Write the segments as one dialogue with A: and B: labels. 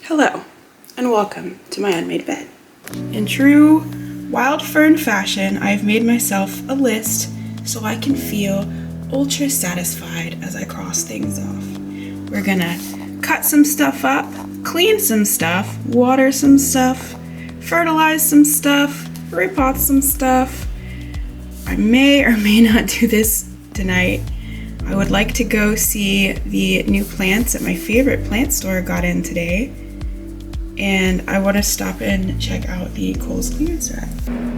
A: Hello, and welcome to my unmade bed. In true wild fern fashion, I've made myself a list so I can feel ultra satisfied as I cross things off. We're gonna cut some stuff up, clean some stuff, water some stuff, fertilize some stuff, repot some stuff. I may or may not do this tonight. I would like to go see the new plants at my favorite plant store got in today. And I want to stop and check out the Kohl's clearance rack.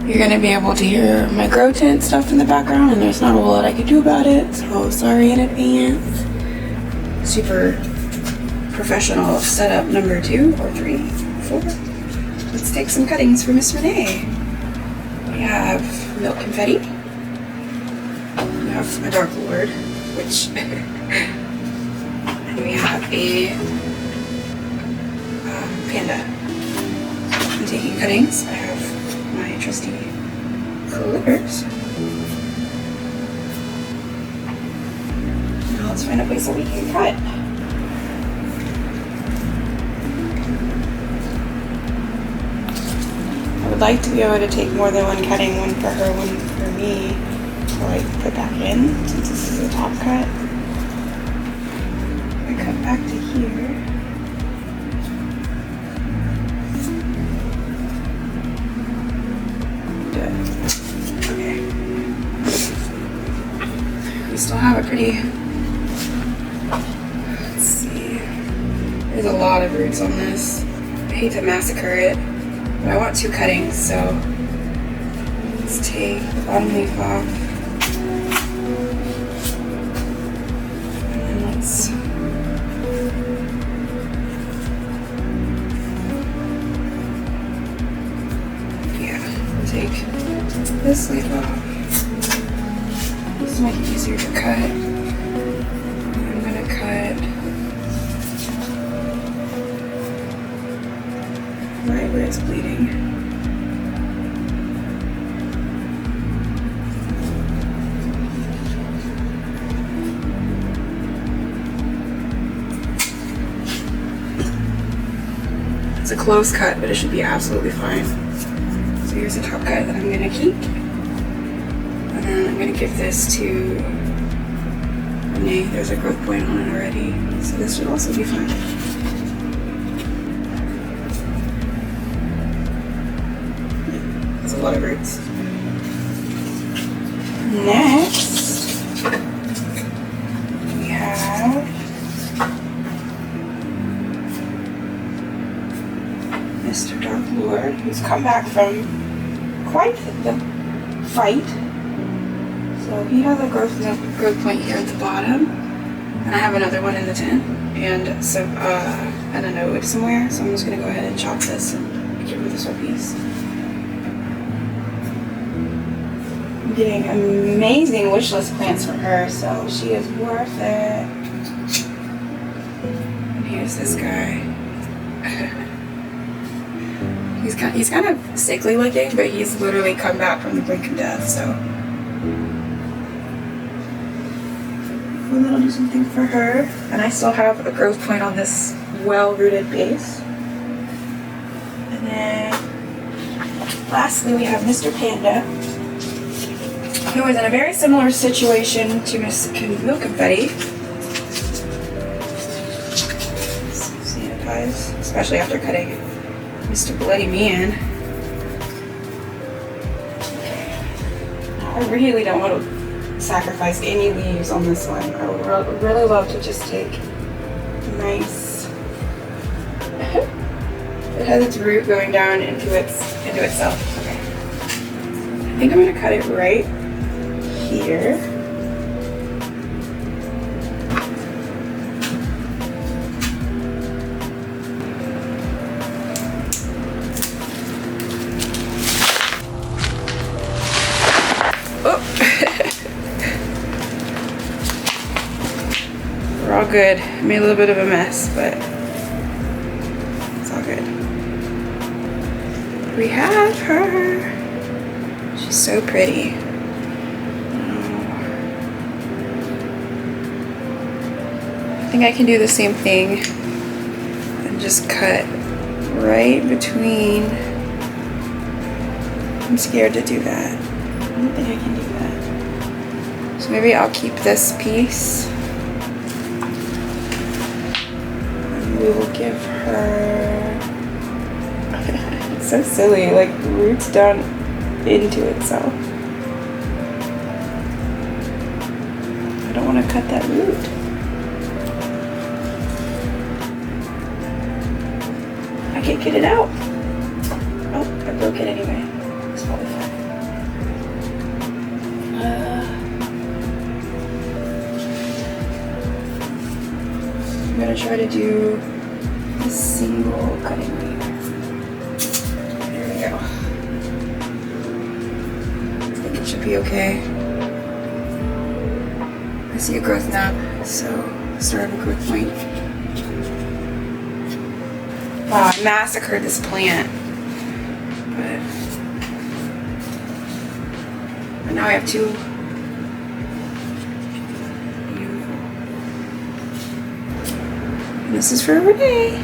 A: You're going to be able to hear my grow tent stuff in the background, and there's not a whole lot I can do about it, so sorry in advance. Super professional setup number 2 or 3, 4. Let's take some cuttings for Miss Renee. We have milk confetti. We have a dark lord, which, and we have a panda. I'm taking cuttings. I have my trusty clippers. Now let's find a place that we can cut. I would like to be able to take more than one cutting, one for her, one for me, to like put back in, since this is a top cut. I cut back to here. Still have a pretty, let's see, there's a lot of roots on this. I hate to massacre it, but I want 2 cuttings, so let's take the bottom leaf off, and then let's we'll take this leaf off. To make it easier to cut, I'm going to cut right where it's bleeding. It's a close cut, but it should be absolutely fine. So here's a top cut that I'm going to keep. I'm going to give this to Renee. There's a growth point on it already, so this should also be fine. That's a lot of roots. Next, we have Mr. Dark Lord, who's come back from quite the fight. So he has a growth point here at the bottom, and I have another one in the tin, and some and a node somewhere. So I'm just gonna go ahead and chop this and give her this whole piece. I'm getting amazing wish list plants from her, so she is worth it. And here's this guy. He's kind of sickly looking, but he's literally come back from the brink of death. So. And then I'll do something for her. And I still have a growth point on this well-rooted base. And then lastly we have Mr. Panda, who is in a very similar situation to Miss Milk Confetti. Sanitize, especially after cutting Mr. Bloody Man. I really don't want to sacrifice any leaves on this one. I would really love to just take a nice. It has its root going down into itself. Okay. I think I'm gonna cut it right here. All good. Made a little bit of a mess, but it's all good. We have her. She's so pretty. I think I can do the same thing and just cut right between. I'm scared to do that. I don't think I can do that. So maybe I'll keep this piece. And we will give her, it's so silly, it like roots down into itself. I don't want to cut that root. I can't get it out. Oh, I broke it anyway. It's probably fine. I'm gonna try to do a single cutting here. There we go. I think it should be okay. I see a growth knob, so start of a growth point. Wow, I massacred this plant. But now I have two. Beautiful. And this is for Renee.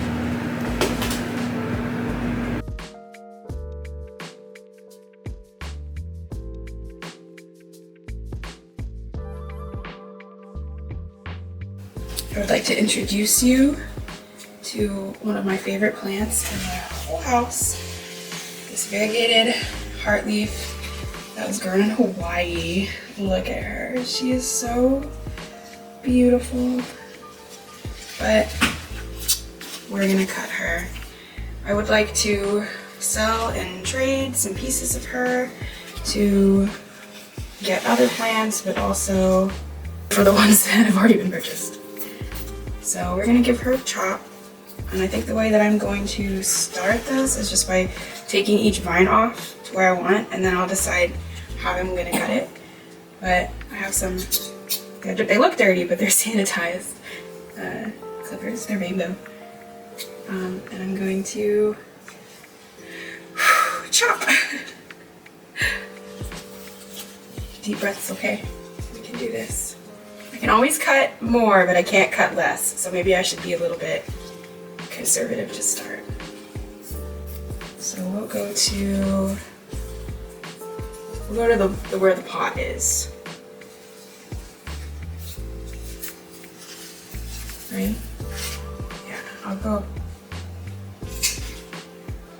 A: I would like to introduce you to one of my favorite plants in the whole house. This variegated heartleaf that was grown in Hawaii. Look at her. She is so beautiful. But we're gonna cut her. I would like to sell and trade some pieces of her to get other plants, but also for the ones that have already been purchased. So we're gonna give her a chop. And I think the way that I'm going to start this is just by taking each vine off to where I want, and then I'll decide how I'm going to cut it. But I have some, they look dirty, but they're sanitized clippers. They're rainbow. And I'm going to chop. Deep breaths, okay? We can do this. I can always cut more, but I can't cut less. So maybe I should be a little bit conservative to start. So we'll go to the where the pot is. Right? Yeah, I'll go.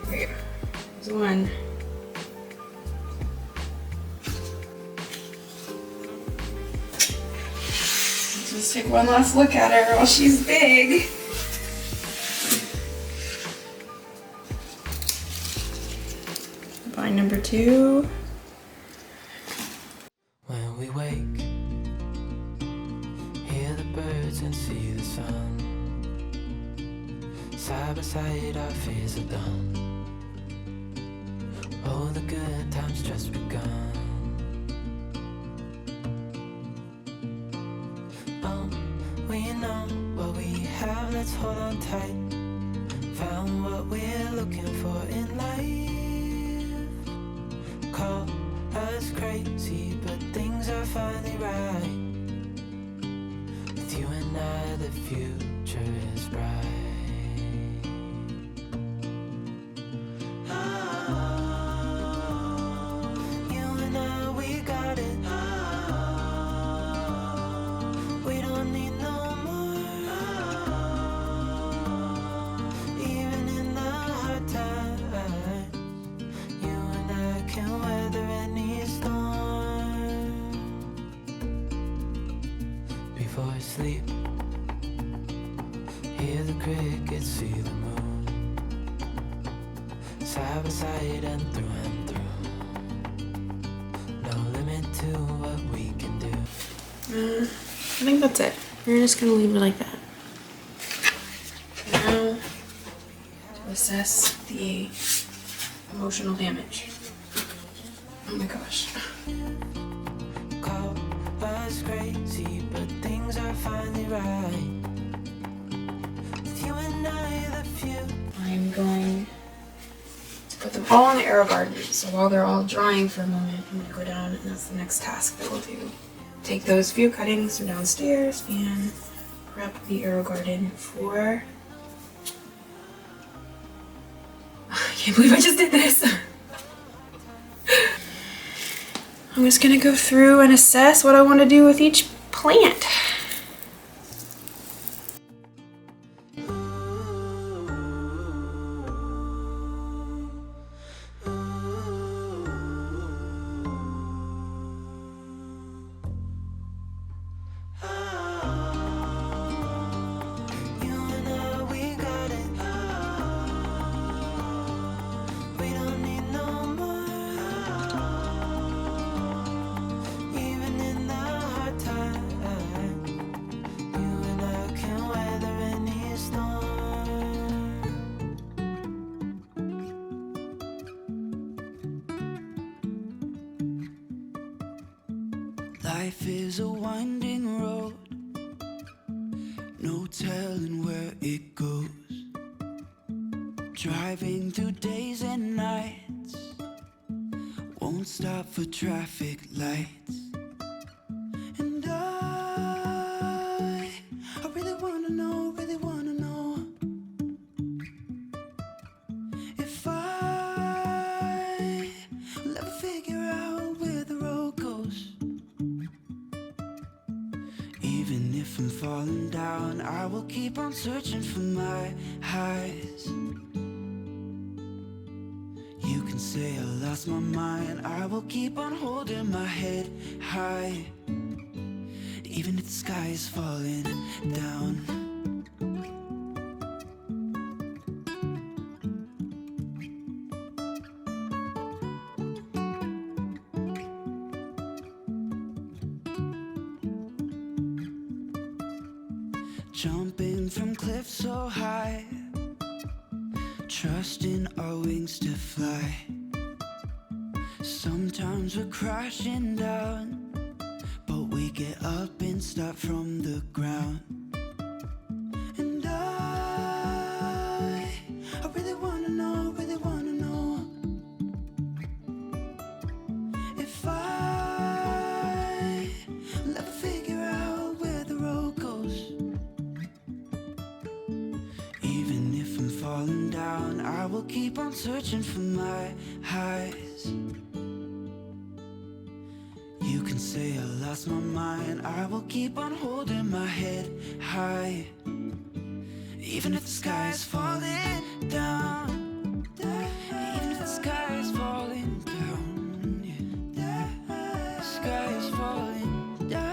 A: There we go. There's one. Let's just take one last look at her while she's big. Vine number 2.
B: When we wake, hear the birds and see the sun. Side by side our fears are done. Oh, the good times just begun. We know what we have, let's hold on tight. Found what we're looking for in life. Call us crazy, but things are finally right. With you and I, the future is bright. You and I, we got it. We don't need no more. Even in the hard times, you and I can weather any storm. Before I sleep, hear the crickets, see the moon. Side by side and through. No limit to what we can do.
A: I think that's it. We're just gonna leave it like that. Now, to assess the emotional damage. Oh my gosh.
B: Call us crazy, but things are finally right. With you and I, the few.
A: I'm going to put them all in the Aerogarden. So while they're all drying for a moment, I'm gonna go down, and that's the next task that we'll do. Take those few cuttings from downstairs and prep the Aerogarden for Can't believe I just did this. I'm just gonna go through and assess what I want to do with each plant.
B: Life is a winding road, no telling where it goes. Driving through days and nights, won't stop for traffic lights. And I really wanna know if I will ever figure out where the road goes. Even if I'm falling down, I will keep on searching for my highs. You can say I lost my mind, I will keep on holding my head high. Even if the sky is falling down. Jumping from cliffs so high, trusting our wings to fly. Sometimes we're crashing down, but we get up and start from the ground. And I really wanna know if I will ever figure out where the road goes. Even if I'm falling down, I will keep on searching for my highs. You can say I lost my mind, I will keep on holding my head high. Even if the sky is falling down, even if the sky is falling down, yeah. The sky is falling down.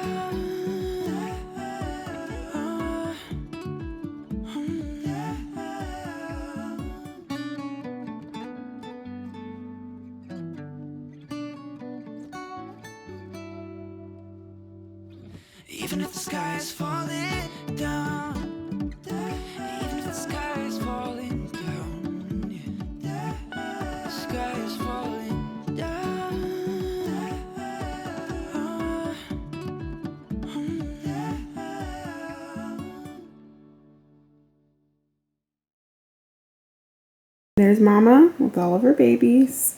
B: Even if the sky is falling down, even if the sky is falling down, yeah. The sky is falling down.
A: There's Mama with all of her babies.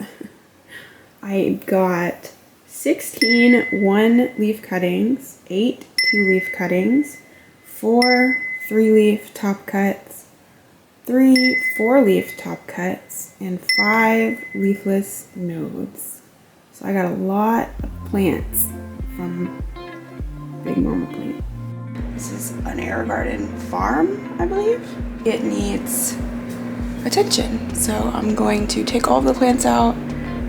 A: I got 16 one-leaf cuttings, 8 two-leaf cuttings, 4 three-leaf top cuts, 3 four-leaf top cuts, and 5 leafless nodes. So I got a lot of plants from Big Mama plant. This is an Aerogarden farm, I believe. It needs attention, so I'm going to take all of the plants out,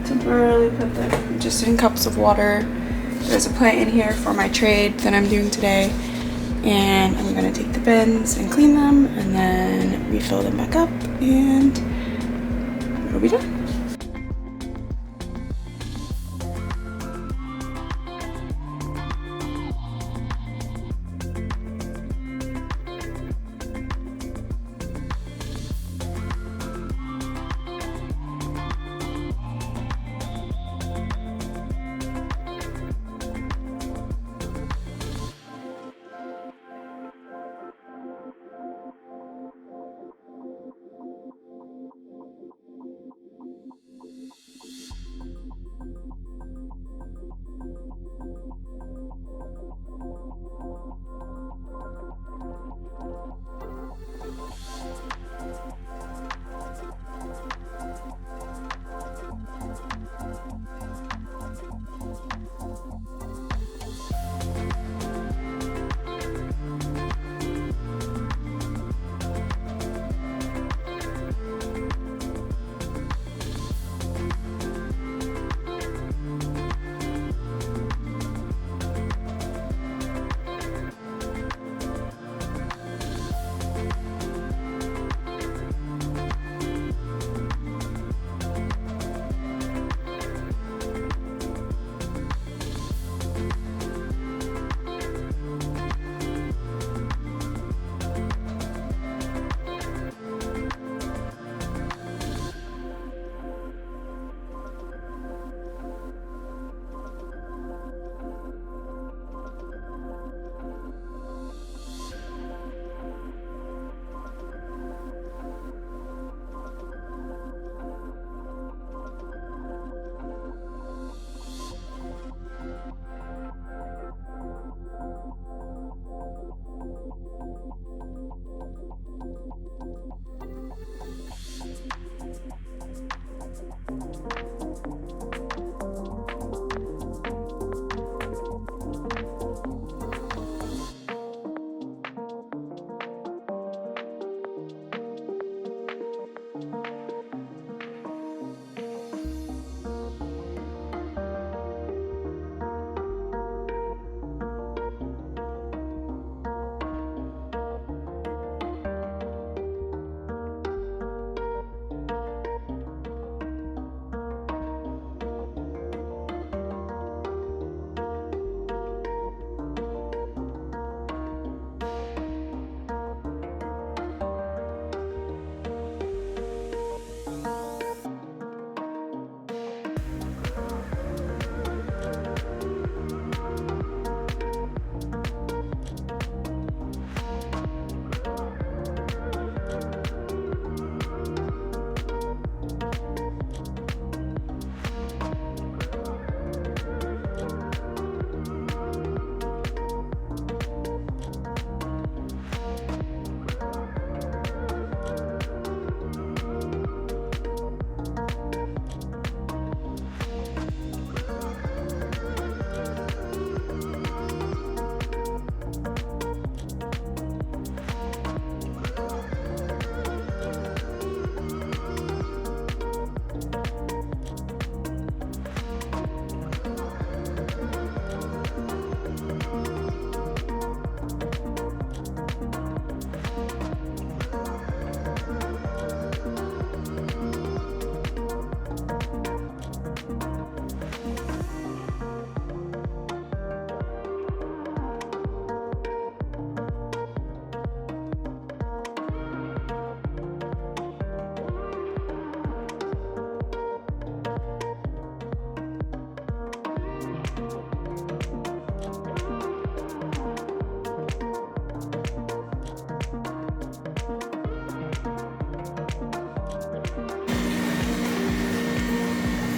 A: temporarily put them just in cups of water. There's a plant in here for my trade that I'm doing today, and I'm gonna take the bins and clean them and then refill them back up, and it'll be done.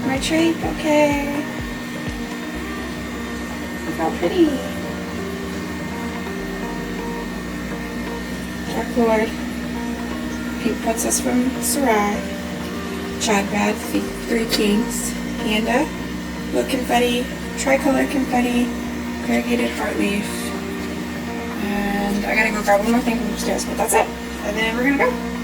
A: My tree bouquet. Look how pretty. Dark Lord. Pink Princess from Sarai. Chadbad, Three Kings. Panda. Blue confetti. Tricolor confetti. Variegated heartleaf. And I gotta go grab one more thing from upstairs, but that's it. And then we're gonna go.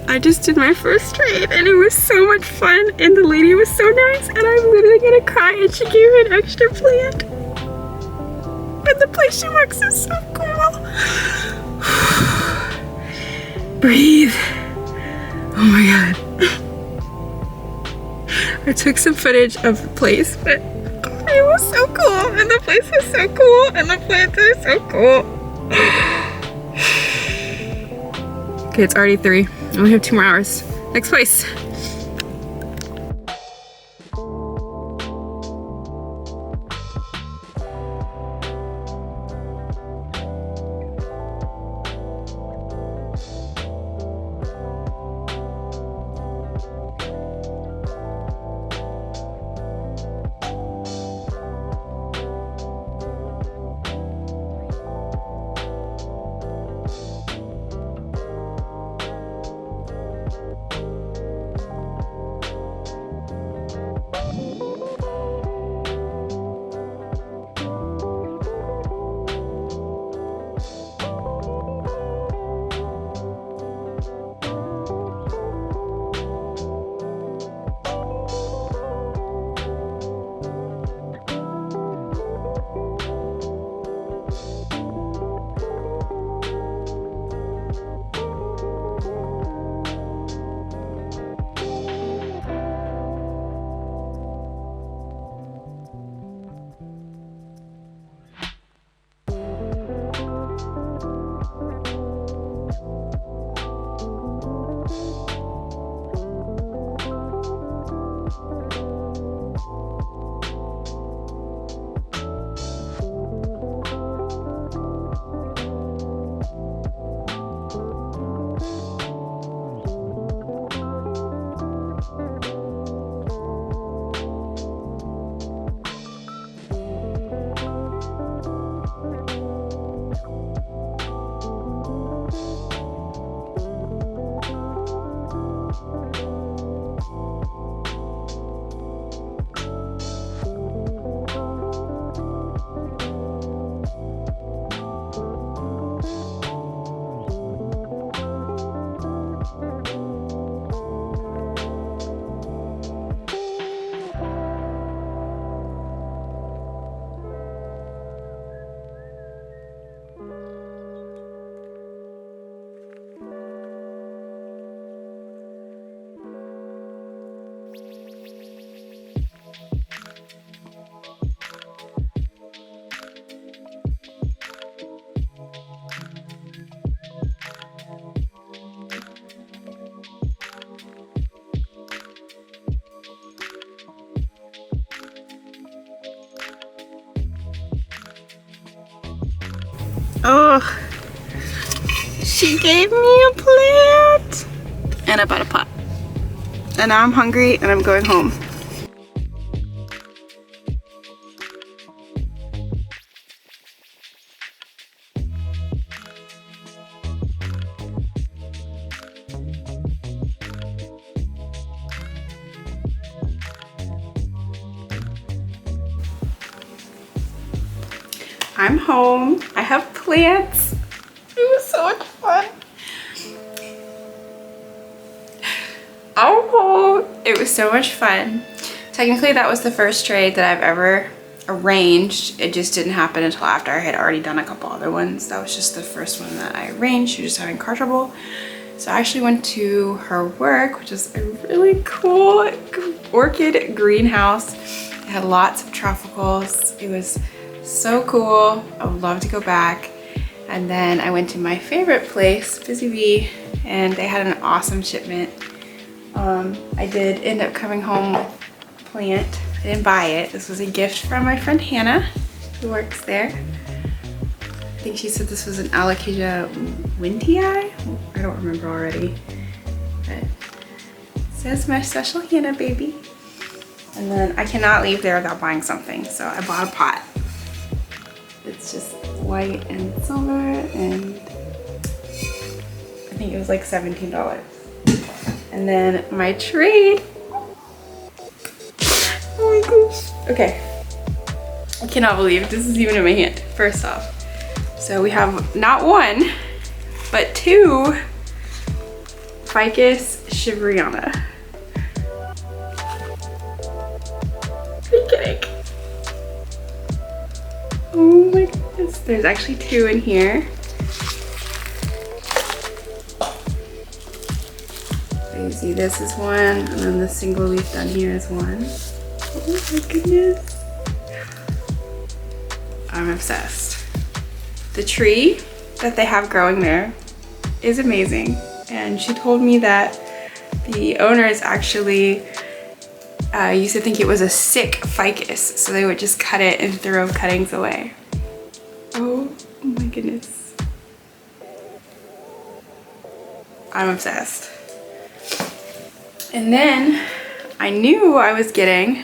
A: I just did my first trade and it was so much fun and the lady was so nice and I'm literally gonna cry and she gave me an extra plant. And the place she works is so cool. Breathe. Oh my god. I took some footage of the place, but it was so cool and the place was so cool and the plants are so cool. Okay, it's already 3. I only have 2 more hours. Next place. Oh, she gave me a plant and I bought a pot. And now I'm hungry and I'm going home. I'm home. I have plants. It was so much fun. I'm home. It was so much fun. Technically, that was the first trade that I've ever arranged. It just didn't happen until after I had already done a couple other ones. That was just the first one that I arranged. She was just having car trouble. So I actually went to her work, which is a really cool orchid greenhouse. It had lots of tropicals. It was so cool. I would love to go back. And then I went to my favorite place, Busy Bee, and they had an awesome shipment. I did end up coming home with a plant. I didn't buy it. This was a gift from my friend Hannah, who works there. I think she said this was an Alocasia veitchii. I don't remember already. But it says my special Hannah baby. And then I cannot leave there without buying something, so I bought a pot. It's just white and silver, and I think it was like $17. And then my trade. Oh my gosh. Okay. I cannot believe this is even in my hand, first off. So we have not one, but 2 ficus shivereana. Are you kidding? Oh my goodness. There's actually 2 in here. So you see this is one, and then the single leaf down here is one. Oh my goodness. I'm obsessed. The tree that they have growing there is amazing. And she told me that the owners actually used to think it was a sick ficus, so they would just cut it and throw cuttings away. Oh my goodness. I'm obsessed. And then I knew I was getting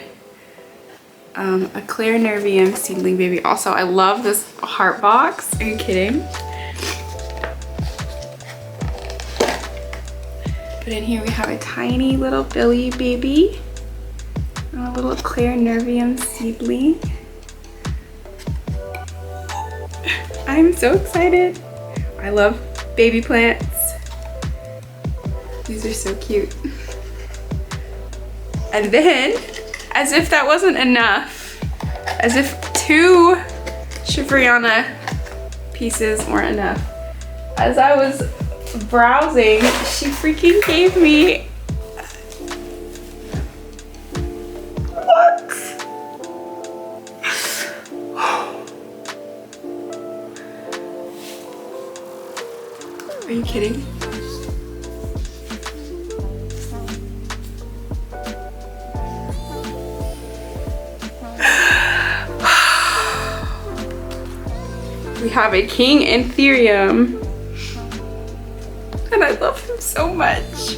A: a clarinervium seedling baby. Also, I love this heart box. Are you kidding? But in here we have a tiny little billy baby. And a little clarinervium seedling. I'm so excited. I love baby plants. These are so cute. And then, as if that wasn't enough, as if 2 shivereana pieces weren't enough, as I was browsing, she freaking gave me what? Are you kidding? We have a king anthurium, and I love him so much.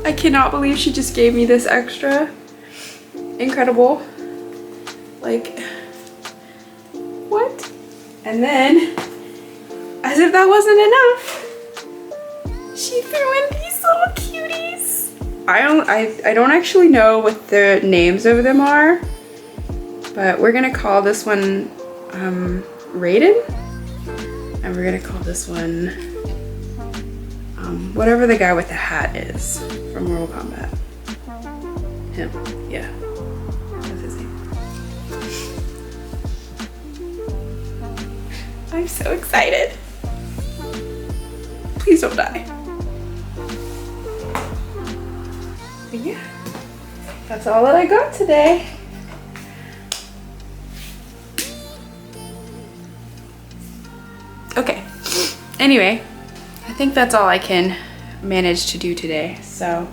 A: I cannot believe she just gave me this extra. Incredible. Like, what? And then, as if that wasn't enough, she threw in these little cuties. I don't actually know what the names of them are, but we're gonna call this one Raiden, and we're gonna call this one whatever the guy with the hat is from Mortal Kombat. Him, yeah, that's his name. I'm so excited. Please don't die. But yeah, that's all that I got today. Okay, anyway, I think that's all I can manage to do today. So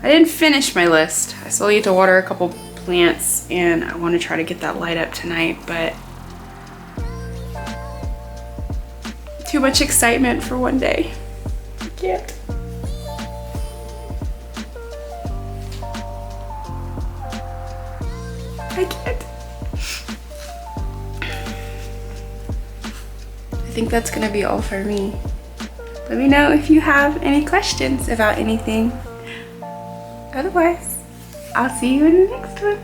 A: I didn't finish my list. I still need to water a couple plants, and I want to try to get that light up tonight, but too much excitement for one day. I can't. I can't. I think that's gonna be all for me. Let me know if you have any questions about anything. Otherwise, I'll see you in the next one.